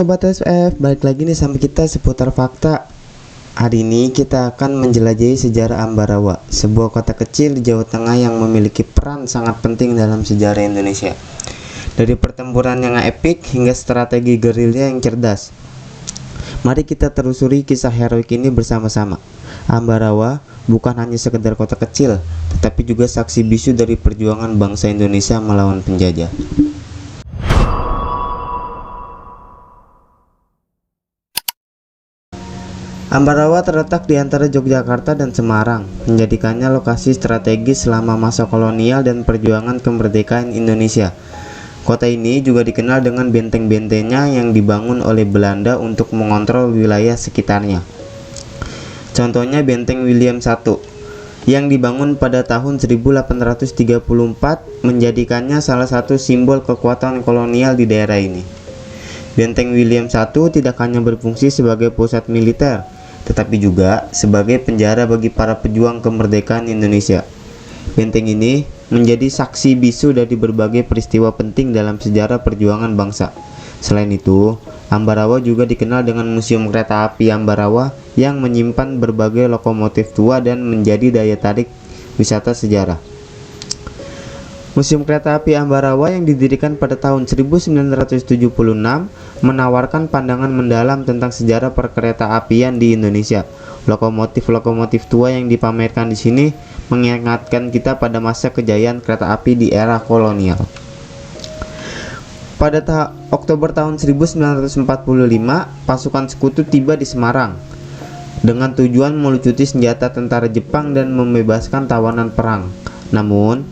Sobat SF, balik lagi nih sama kita seputar fakta. Hari ini kita akan menjelajahi sejarah Ambarawa, sebuah kota kecil di Jawa Tengah yang memiliki peran sangat penting dalam sejarah Indonesia. Dari pertempuran yang epik hingga strategi gerilya yang cerdas, mari kita telusuri kisah heroik ini bersama-sama. Ambarawa bukan hanya sekedar kota kecil, tetapi juga saksi bisu dari perjuangan bangsa Indonesia melawan penjajah. Ambarawa terletak di antara Yogyakarta dan Semarang, menjadikannya lokasi strategis selama masa kolonial dan perjuangan kemerdekaan Indonesia. Kota ini juga dikenal dengan benteng-bentengnya yang dibangun oleh Belanda untuk mengontrol wilayah sekitarnya. Contohnya Benteng William I yang dibangun pada tahun 1834 menjadikannya salah satu simbol kekuatan kolonial di daerah ini. Benteng William I tidak hanya berfungsi sebagai pusat militer, tetapi juga sebagai penjara bagi para pejuang kemerdekaan Indonesia. Benteng ini menjadi saksi bisu dari berbagai peristiwa penting dalam sejarah perjuangan bangsa. Selain itu, Ambarawa juga dikenal dengan Museum Kereta Api Ambarawa yang menyimpan berbagai lokomotif tua dan menjadi daya tarik wisata sejarah. Museum Kereta Api Ambarawa yang didirikan pada tahun 1976 menawarkan pandangan mendalam tentang sejarah perkereta apian di Indonesia. Lokomotif-lokomotif tua yang dipamerkan di sini mengingatkan kita pada masa kejayaan kereta api di era kolonial. Pada Oktober tahun 1945, pasukan sekutu tiba di Semarang dengan tujuan melucuti senjata tentara Jepang dan membebaskan tawanan perang. Namun,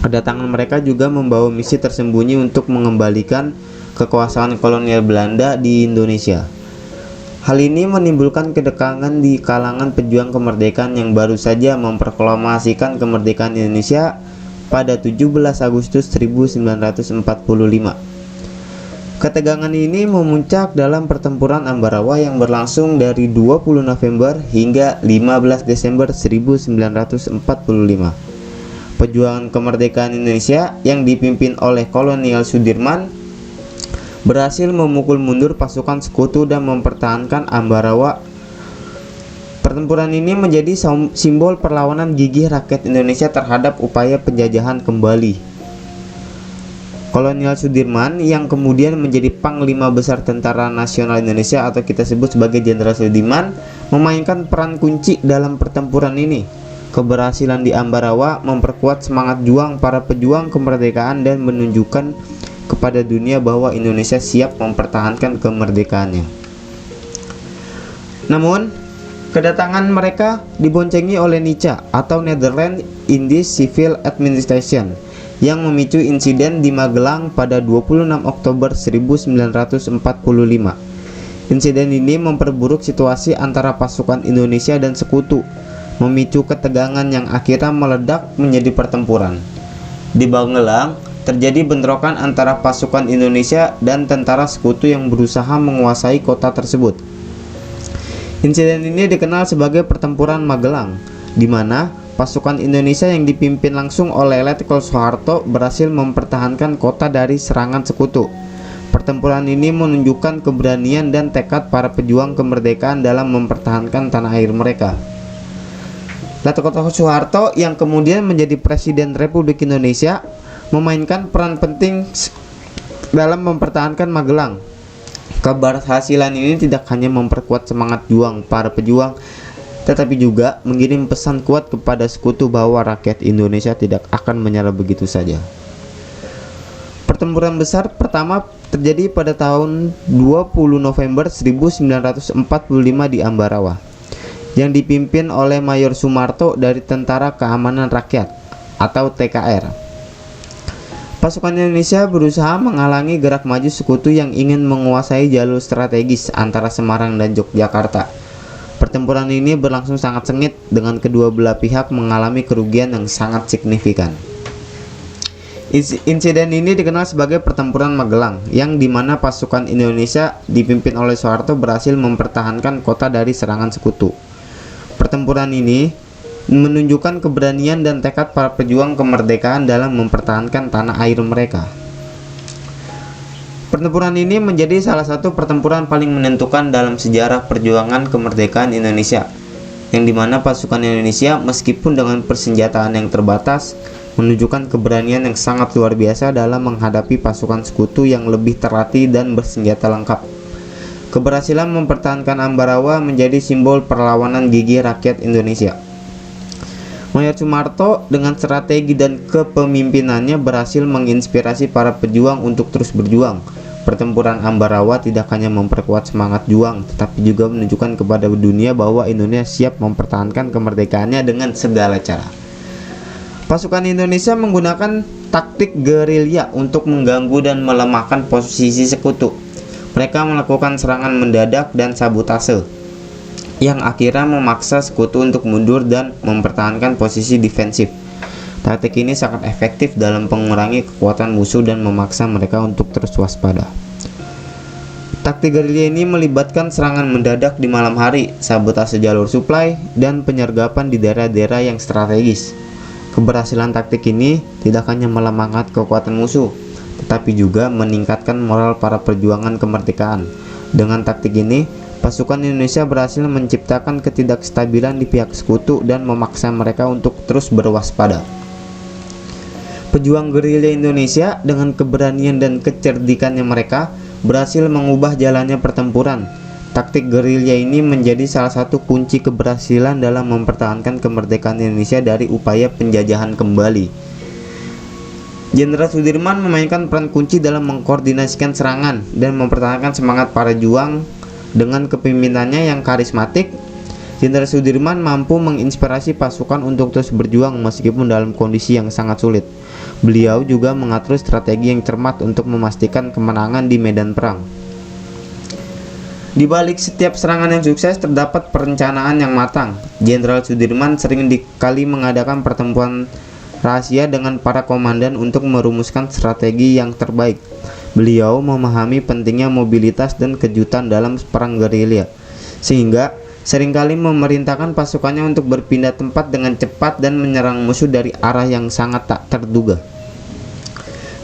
kedatangan mereka juga membawa misi tersembunyi untuk mengembalikan kekuasaan kolonial Belanda di Indonesia. Hal ini menimbulkan kedekangan di kalangan pejuang kemerdekaan yang baru saja memproklamasikan kemerdekaan Indonesia pada 17 Agustus 1945. Ketegangan ini memuncak dalam pertempuran Ambarawa yang berlangsung dari 20 November hingga 15 Desember 1945. Perjuangan kemerdekaan Indonesia yang dipimpin oleh Kolonel Sudirman berhasil memukul mundur pasukan sekutu dan mempertahankan Ambarawa. Pertempuran ini menjadi simbol perlawanan gigih rakyat Indonesia terhadap upaya penjajahan kembali. Kolonel Sudirman yang kemudian menjadi Panglima Besar Tentara Nasional Indonesia atau kita sebut sebagai Jenderal Sudirman memainkan peran kunci dalam pertempuran ini. Keberhasilan di Ambarawa memperkuat semangat juang para pejuang kemerdekaan dan menunjukkan kepada dunia bahwa Indonesia siap mempertahankan kemerdekaannya. Namun, kedatangan mereka diboncengi oleh NICA atau Netherlands Indies Civil Administration yang memicu insiden di Magelang pada 26 Oktober 1945. Insiden ini memperburuk situasi antara pasukan Indonesia dan sekutu, memicu ketegangan yang akhirnya meledak menjadi pertempuran. Di Magelang, terjadi bentrokan antara pasukan Indonesia dan tentara sekutu yang berusaha menguasai kota tersebut. Insiden ini dikenal sebagai Pertempuran Magelang, di mana pasukan Indonesia yang dipimpin langsung oleh Letkol Soeharto berhasil mempertahankan kota dari serangan sekutu. Pertempuran ini menunjukkan keberanian dan tekad para pejuang kemerdekaan dalam mempertahankan tanah air mereka. Letkol Soeharto yang kemudian menjadi Presiden Republik Indonesia memainkan peran penting dalam mempertahankan Magelang. Keberhasilan ini tidak hanya memperkuat semangat juang para pejuang, tetapi juga mengirim pesan kuat kepada sekutu bahwa rakyat Indonesia tidak akan menyerah begitu saja. Pertempuran besar pertama terjadi pada tahun 20 November 1945 di Ambarawa, yang dipimpin oleh Mayor Sumarto dari Tentara Keamanan Rakyat atau TKR. Pasukan Indonesia berusaha menghalangi gerak maju sekutu yang ingin menguasai jalur strategis antara Semarang dan Yogyakarta. Pertempuran ini berlangsung sangat sengit dengan kedua belah pihak mengalami kerugian yang sangat signifikan. Insiden ini dikenal sebagai Pertempuran Magelang, yang dimana pasukan Indonesia dipimpin oleh Soeharto berhasil mempertahankan kota dari serangan sekutu. Pertempuran ini menunjukkan keberanian dan tekad para pejuang kemerdekaan dalam mempertahankan tanah air mereka. Pertempuran ini menjadi salah satu pertempuran paling menentukan dalam sejarah perjuangan kemerdekaan Indonesia, yang dimana pasukan Indonesia meskipun dengan persenjataan yang terbatas, menunjukkan keberanian yang sangat luar biasa dalam menghadapi pasukan sekutu yang lebih terlatih dan bersenjata lengkap. Keberhasilan mempertahankan Ambarawa menjadi simbol perlawanan gigih rakyat Indonesia. Mayor Soeharto dengan strategi dan kepemimpinannya berhasil menginspirasi para pejuang untuk terus berjuang. Pertempuran Ambarawa tidak hanya memperkuat semangat juang, tetapi juga menunjukkan kepada dunia bahwa Indonesia siap mempertahankan kemerdekaannya dengan segala cara. Pasukan Indonesia menggunakan taktik gerilya untuk mengganggu dan melemahkan posisi sekutu. Mereka melakukan serangan mendadak dan sabotase, yang akhirnya memaksa sekutu untuk mundur dan mempertahankan posisi defensif. Taktik ini sangat efektif dalam mengurangi kekuatan musuh dan memaksa mereka untuk terus waspada. Taktik gerilya ini melibatkan serangan mendadak di malam hari, sabotase jalur suplai, dan penyergapan di daerah-daerah yang strategis. Keberhasilan taktik ini tidak hanya melemahkan kekuatan musuh, tetapi juga meningkatkan moral para perjuangan kemerdekaan. Dengan taktik ini, pasukan Indonesia berhasil menciptakan ketidakstabilan di pihak sekutu dan memaksa mereka untuk terus berwaspada. Pejuang gerilya Indonesia dengan keberanian dan kecerdikannya mereka berhasil mengubah jalannya pertempuran. Taktik gerilya ini menjadi salah satu kunci keberhasilan dalam mempertahankan kemerdekaan Indonesia dari upaya penjajahan kembali. Jenderal Sudirman memainkan peran kunci dalam mengkoordinasikan serangan dan mempertahankan semangat para juang. Dengan kepemimpinannya yang karismatik, Jenderal Sudirman mampu menginspirasi pasukan untuk terus berjuang meskipun dalam kondisi yang sangat sulit. Beliau juga mengatur strategi yang cermat untuk memastikan kemenangan di medan perang. Di balik setiap serangan yang sukses terdapat perencanaan yang matang. Jenderal Sudirman sering kali mengadakan pertemuan rahasia dengan para komandan untuk merumuskan strategi yang terbaik. Beliau memahami pentingnya mobilitas dan kejutan dalam perang gerilya, sehingga seringkali memerintahkan pasukannya untuk berpindah tempat dengan cepat dan menyerang musuh dari arah yang sangat tak terduga.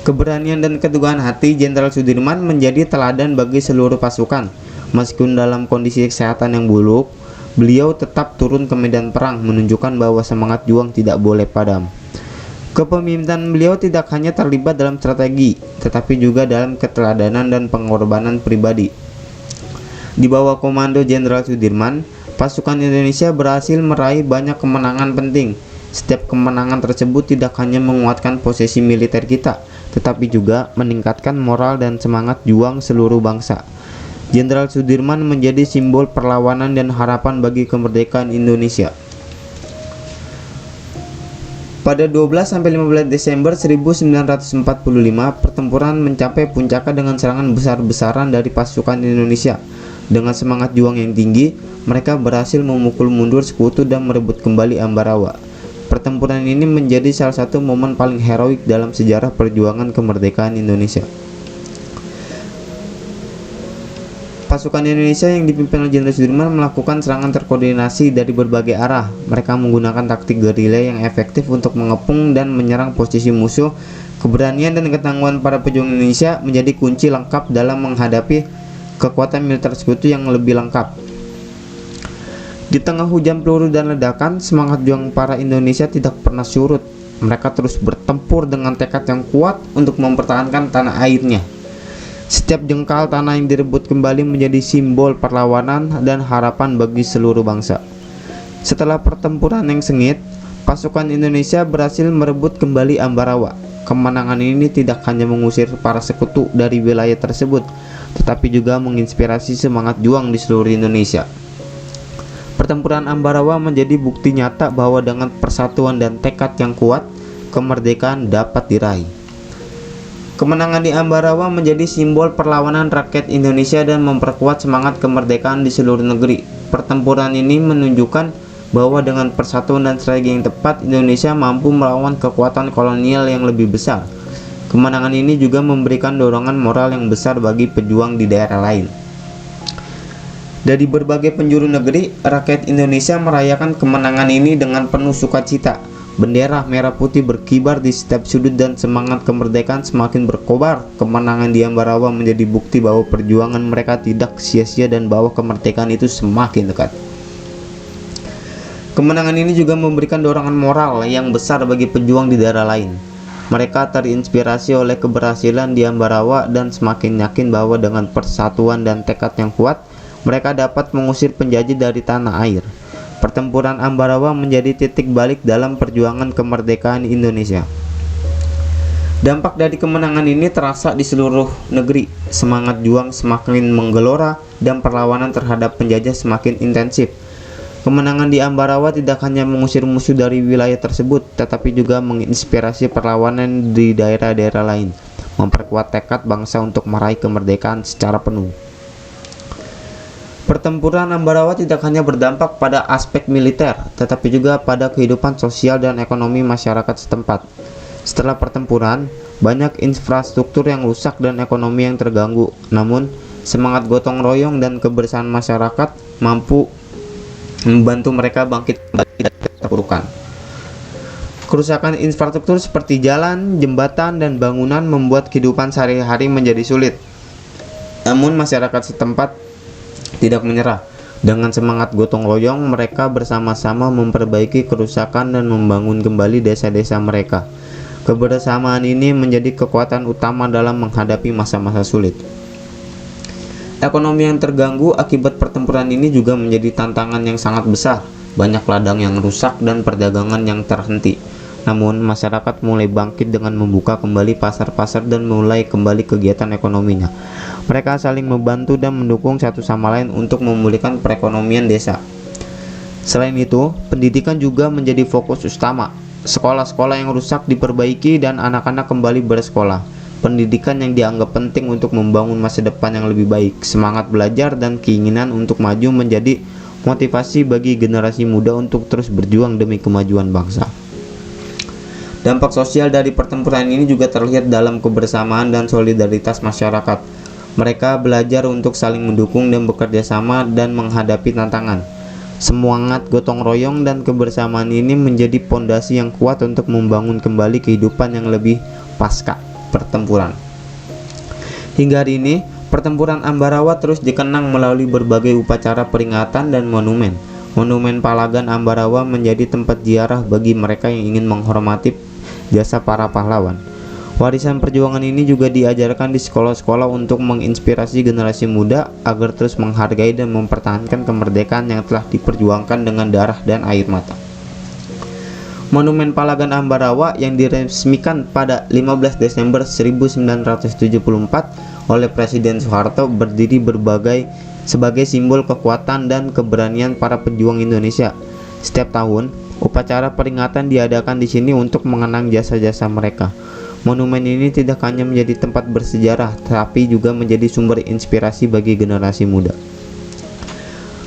Keberanian dan keteguhan hati Jenderal Sudirman menjadi teladan bagi seluruh pasukan. Meskipun dalam kondisi kesehatan yang buruk, beliau tetap turun ke medan perang, menunjukkan bahwa semangat juang tidak boleh padam. Kepemimpinan beliau tidak hanya terlibat dalam strategi, tetapi juga dalam keteladanan dan pengorbanan pribadi. Di bawah komando Jenderal Sudirman, pasukan Indonesia berhasil meraih banyak kemenangan penting. Setiap kemenangan tersebut tidak hanya menguatkan posisi militer kita, tetapi juga meningkatkan moral dan semangat juang seluruh bangsa. Jenderal Sudirman menjadi simbol perlawanan dan harapan bagi kemerdekaan Indonesia. Pada 12-15 Desember 1945, pertempuran mencapai puncaknya dengan serangan besar-besaran dari pasukan Indonesia. Dengan semangat juang yang tinggi, mereka berhasil memukul mundur sekutu dan merebut kembali Ambarawa. Pertempuran ini menjadi salah satu momen paling heroik dalam sejarah perjuangan kemerdekaan Indonesia. Pasukan Indonesia yang dipimpin oleh Jenderal Sudirman melakukan serangan terkoordinasi dari berbagai arah. Mereka menggunakan taktik gerilya yang efektif untuk mengepung dan menyerang posisi musuh. Keberanian dan ketangguhan para pejuang Indonesia menjadi kunci lengkap dalam menghadapi kekuatan militer sekutu yang lebih lengkap. Di tengah hujan peluru dan ledakan, semangat juang para Indonesia tidak pernah surut. Mereka terus bertempur dengan tekad yang kuat untuk mempertahankan tanah airnya. Setiap jengkal tanah yang direbut kembali menjadi simbol perlawanan dan harapan bagi seluruh bangsa. Setelah pertempuran yang sengit, pasukan Indonesia berhasil merebut kembali Ambarawa. Kemenangan ini tidak hanya mengusir para sekutu dari wilayah tersebut, tetapi juga menginspirasi semangat juang di seluruh Indonesia. Pertempuran Ambarawa menjadi bukti nyata bahwa dengan persatuan dan tekad yang kuat, kemerdekaan dapat diraih. Kemenangan di Ambarawa menjadi simbol perlawanan rakyat Indonesia dan memperkuat semangat kemerdekaan di seluruh negeri. Pertempuran ini menunjukkan bahwa dengan persatuan dan strategi yang tepat, Indonesia mampu melawan kekuatan kolonial yang lebih besar. Kemenangan ini juga memberikan dorongan moral yang besar bagi pejuang di daerah lain. Dari berbagai penjuru negeri, rakyat Indonesia merayakan kemenangan ini dengan penuh sukacita. Bendera merah putih berkibar di setiap sudut dan semangat kemerdekaan semakin berkobar. Kemenangan di Ambarawa menjadi bukti bahwa perjuangan mereka tidak sia-sia dan bahwa kemerdekaan itu semakin dekat. Kemenangan ini juga memberikan dorongan moral yang besar bagi pejuang di daerah lain. Mereka terinspirasi oleh keberhasilan di Ambarawa dan semakin yakin bahwa dengan persatuan dan tekad yang kuat, mereka dapat mengusir penjajah dari tanah air. Pertempuran Ambarawa menjadi titik balik dalam perjuangan kemerdekaan Indonesia. Dampak dari kemenangan ini terasa di seluruh negeri. Semangat juang semakin menggelora dan perlawanan terhadap penjajah semakin intensif. Kemenangan di Ambarawa tidak hanya mengusir musuh dari wilayah tersebut, tetapi juga menginspirasi perlawanan di daerah-daerah lain, memperkuat tekad bangsa untuk meraih kemerdekaan secara penuh. Pertempuran Ambarawa tidak hanya berdampak pada aspek militer, tetapi juga pada kehidupan sosial dan ekonomi masyarakat setempat. Setelah pertempuran, banyak infrastruktur yang rusak dan ekonomi yang terganggu. Namun, semangat gotong royong dan kebersamaan masyarakat mampu membantu mereka bangkit kembali dari keterpurukan. Kerusakan infrastruktur seperti jalan, jembatan, dan bangunan membuat kehidupan sehari-hari menjadi sulit. Namun masyarakat setempat tidak menyerah. Dengan semangat gotong royong, mereka bersama-sama memperbaiki kerusakan dan membangun kembali desa-desa mereka. Kebersamaan ini menjadi kekuatan utama dalam menghadapi masa-masa sulit. Ekonomi yang terganggu akibat pertempuran ini juga menjadi tantangan yang sangat besar. Banyak ladang yang rusak dan perdagangan yang terhenti. Namun, masyarakat mulai bangkit dengan membuka kembali pasar-pasar dan mulai kembali kegiatan ekonominya. Mereka saling membantu dan mendukung satu sama lain untuk memulihkan perekonomian desa. Selain itu, pendidikan juga menjadi fokus utama. Sekolah-sekolah yang rusak diperbaiki dan anak-anak kembali bersekolah. Pendidikan yang dianggap penting untuk membangun masa depan yang lebih baik. Semangat belajar dan keinginan untuk maju menjadi motivasi bagi generasi muda untuk terus berjuang demi kemajuan bangsa. Dampak sosial dari pertempuran ini juga terlihat dalam kebersamaan dan solidaritas masyarakat. Mereka belajar untuk saling mendukung dan bekerja sama dan menghadapi tantangan. Semangat gotong royong dan kebersamaan ini menjadi pondasi yang kuat untuk membangun kembali kehidupan yang lebih pasca pertempuran. Hingga hari ini, pertempuran Ambarawa terus dikenang melalui berbagai upacara peringatan dan monumen. Monumen Palagan Ambarawa menjadi tempat ziarah bagi mereka yang ingin menghormati jasa para pahlawan. Warisan perjuangan ini juga diajarkan di sekolah-sekolah untuk menginspirasi generasi muda agar terus menghargai dan mempertahankan kemerdekaan yang telah diperjuangkan dengan darah dan air mata. Monumen Palagan Ambarawa yang diresmikan pada 15 Desember 1974 oleh Presiden Soeharto berdiri sebagai simbol kekuatan dan keberanian para pejuang Indonesia. Setiap tahun, upacara peringatan diadakan di sini untuk mengenang jasa-jasa mereka. Monumen ini tidak hanya menjadi tempat bersejarah, tapi juga menjadi sumber inspirasi bagi generasi muda.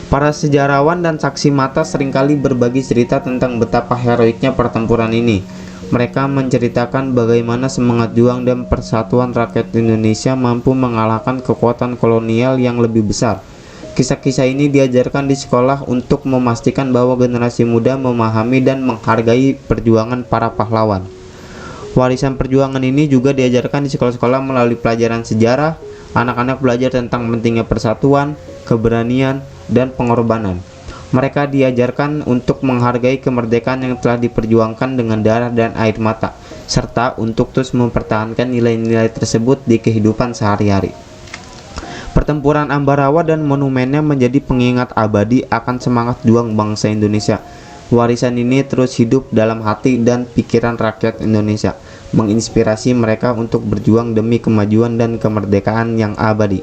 Para sejarawan dan saksi mata seringkali berbagi cerita tentang betapa heroiknya pertempuran ini. Mereka menceritakan bagaimana semangat juang dan persatuan rakyat Indonesia mampu mengalahkan kekuatan kolonial yang lebih besar. Kisah-kisah ini diajarkan di sekolah untuk memastikan bahwa generasi muda memahami dan menghargai perjuangan para pahlawan. Warisan perjuangan ini juga diajarkan di sekolah-sekolah melalui pelajaran sejarah. Anak-anak belajar tentang pentingnya persatuan, keberanian, dan pengorbanan. Mereka diajarkan untuk menghargai kemerdekaan yang telah diperjuangkan dengan darah dan air mata, serta untuk terus mempertahankan nilai-nilai tersebut di kehidupan sehari-hari. Pertempuran Ambarawa dan monumennya menjadi pengingat abadi akan semangat juang bangsa Indonesia. Warisan ini terus hidup dalam hati dan pikiran rakyat Indonesia, menginspirasi mereka untuk berjuang demi kemajuan dan kemerdekaan yang abadi.